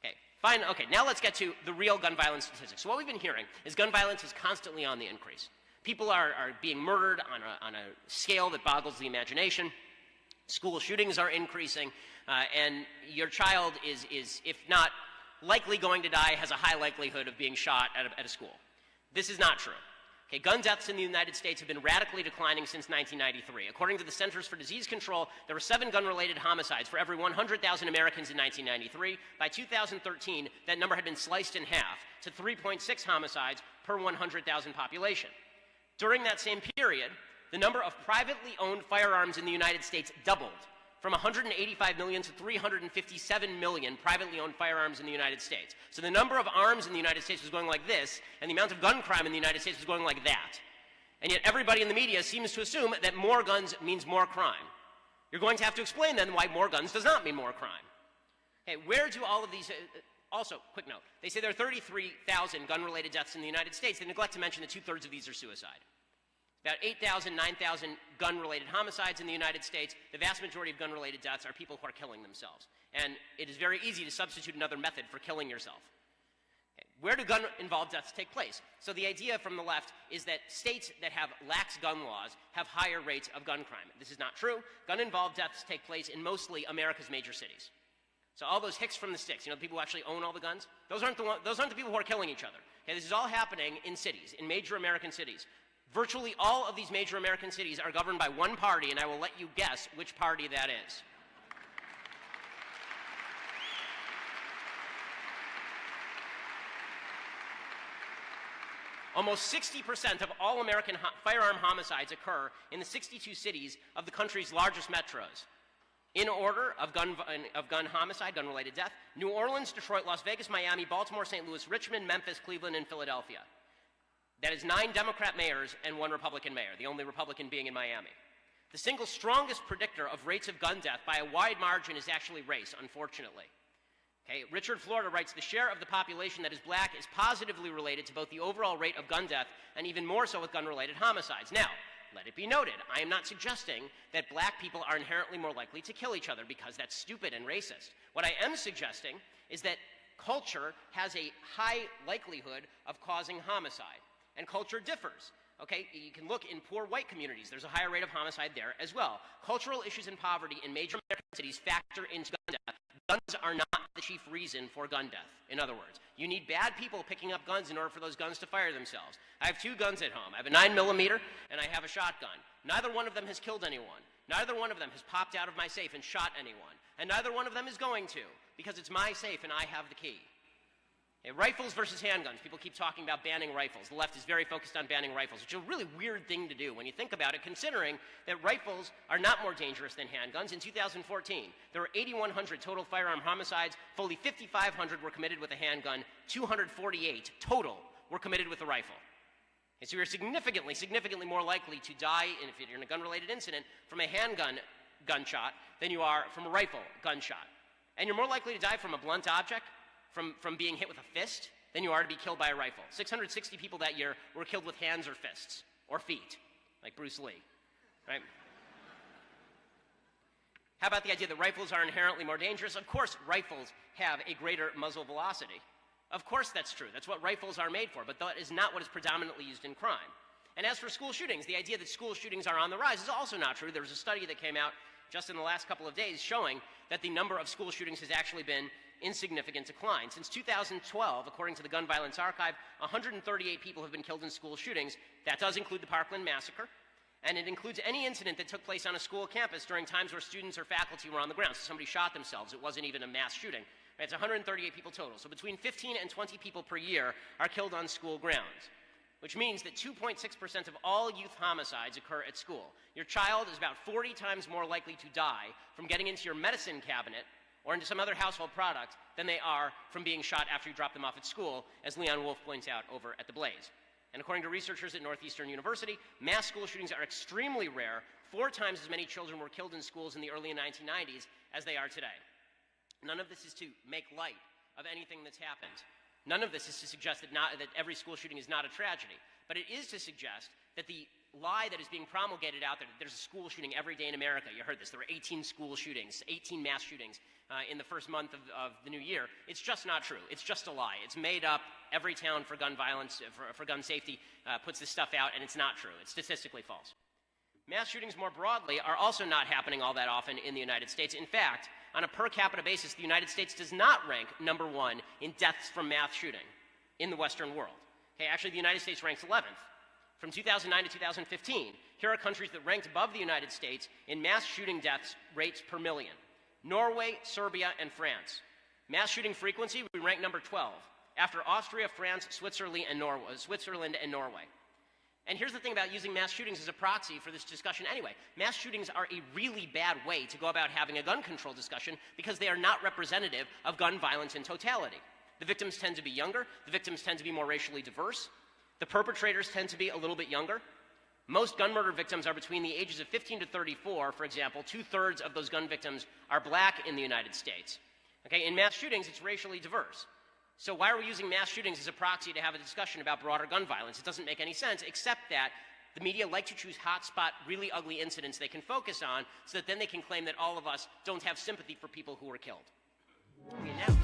Okay, fine. Okay, now let's get to the real gun violence statistics. So what we've been hearing is gun violence is constantly on the increase. People are being murdered on a scale that boggles the imagination. School shootings are increasing, and your child is, if not likely going to die, has a high likelihood of being shot at a school. This is not true. Okay, gun deaths in the United States have been radically declining since 1993. According to the Centers for Disease Control, there were 7 gun-related homicides for every 100,000 Americans in 1993. By 2013, that number had been sliced in half to 3.6 homicides per 100,000 population. During that same period, the number of privately owned firearms in the United States doubled from 185 million to 357 million privately owned firearms in the United States. So the number of arms in the United States was going like this, and the amount of gun crime in the United States was going like that. And yet everybody in the media seems to assume that more guns means more crime. You're going to have to explain then why more guns does not mean more crime. Okay, where do all of these... Also, quick note, they say there are 33,000 gun-related deaths in the United States. They neglect to mention that 2/3 of these are suicide. About 8,000, 9,000 gun-related homicides in the United States. The vast majority of gun-related deaths are people who are killing themselves. And it is very easy to substitute another method for killing yourself. Okay. Where do gun-involved deaths take place? So the idea from the left is that states that have lax gun laws have higher rates of gun crime. This is not true. Gun-involved deaths take place in mostly America's major cities. So all those hicks from the sticks, you know, the people who actually own all the guns, those aren't the people who are killing each other. Okay, this is all happening in cities, in major American cities. Virtually all of these major American cities are governed by one party, and I will let you guess which party that is. Almost 60% of all American firearm homicides occur in the 62 cities of the country's largest metros. In order of gun homicide, gun-related death: New Orleans, Detroit, Las Vegas, Miami, Baltimore, St. Louis, Richmond, Memphis, Cleveland, and Philadelphia. That is 9 Democrat mayors and 1 Republican mayor, the only Republican being in Miami. The single strongest predictor of rates of gun death by a wide margin is actually race, unfortunately. Okay, Richard Florida writes, the share of the population that is black is positively related to both the overall rate of gun death and even more so with gun-related homicides. Now, let it be noted, I am not suggesting that black people are inherently more likely to kill each other because that's stupid and racist. What I am suggesting is that culture has a high likelihood of causing homicide, and culture differs. Okay, you can look in poor white communities. There's a higher rate of homicide there as well. Cultural issues and poverty in major American cities factor into gun death. Guns are not the chief reason for gun death. In other words, you need bad people picking up guns in order for those guns to fire themselves. I have 2 guns at home. I have a 9mm and I have a shotgun. Neither one of them has killed anyone. Neither one of them has popped out of my safe and shot anyone. And neither one of them is going to, because it's my safe and I have the key. Okay, rifles versus handguns. People keep talking about banning rifles. The left is very focused on banning rifles, which is a really weird thing to do when you think about it, considering that rifles are not more dangerous than handguns. In 2014, there were 8,100 total firearm homicides. Fully 5,500 were committed with a handgun. 248 total were committed with a rifle. And so you're significantly more likely to die, if you're in a gun-related incident, from a handgun gunshot than you are from a rifle gunshot. And you're more likely to die from a blunt object, from being hit with a fist, than you are to be killed by a rifle. 660 people that year were killed with hands or fists, or feet, like Bruce Lee, right? How about the idea that rifles are inherently more dangerous? Of course, rifles have a greater muzzle velocity. Of course that's true. That's what rifles are made for, but that is not what is predominantly used in crime. And as for school shootings, the idea that school shootings are on the rise is also not true. There was a study that came out just in the last couple of days showing that the number of school shootings has actually been in significant decline. Since 2012, according to the Gun Violence Archive, 138 people have been killed in school shootings. That does include the Parkland Massacre, and it includes any incident that took place on a school campus during times where students or faculty were on the ground. So somebody shot themselves. It wasn't even a mass shooting. It's 138 people total. So between 15 and 20 people per year are killed on school grounds, which means that 2.6% of all youth homicides occur at school. Your child is about 40 times more likely to die from getting into your medicine cabinet or into some other household product than they are from being shot after you drop them off at school, as Leon Wolf points out over at the Blaze. And according to researchers at Northeastern University, mass school shootings are extremely rare. 4 times as many children were killed in schools in the early 1990s as they are today. None of this is to make light of anything that's happened. None of this is to suggest that every school shooting is not a tragedy, but it is to suggest that the lie that is being promulgated out there that there's a school shooting every day in America. You heard this. There were 18 school shootings, 18 mass shootings in the first month of the new year. It's just not true. It's just a lie. It's made up. Every town for gun violence, for gun safety, puts this stuff out, and it's not true. It's statistically false. Mass shootings more broadly are also not happening all that often in the United States. In fact, on a per capita basis, the United States does not rank #1 in deaths from mass shooting in the Western world. Okay, actually, the United States ranks 11th. From 2009 to 2015, here are countries that ranked above the United States in mass shooting deaths rates per million. Norway, Serbia, and France. Mass shooting frequency, we rank number 12, after Austria, France, Switzerland, and Norway. And here's the thing about using mass shootings as a proxy for this discussion anyway. Mass shootings are a really bad way to go about having a gun control discussion because they are not representative of gun violence in totality. The victims tend to be younger. The victims tend to be more racially diverse. The perpetrators tend to be a little bit younger. Most gun murder victims are between the ages of 15 to 34, for example. 2/3 of those gun victims are black in the United States. Okay, in mass shootings, it's racially diverse. So why are we using mass shootings as a proxy to have a discussion about broader gun violence? It doesn't make any sense, except that the media like to choose hotspot, really ugly incidents they can focus on so that then they can claim that all of us don't have sympathy for people who were killed. Okay, now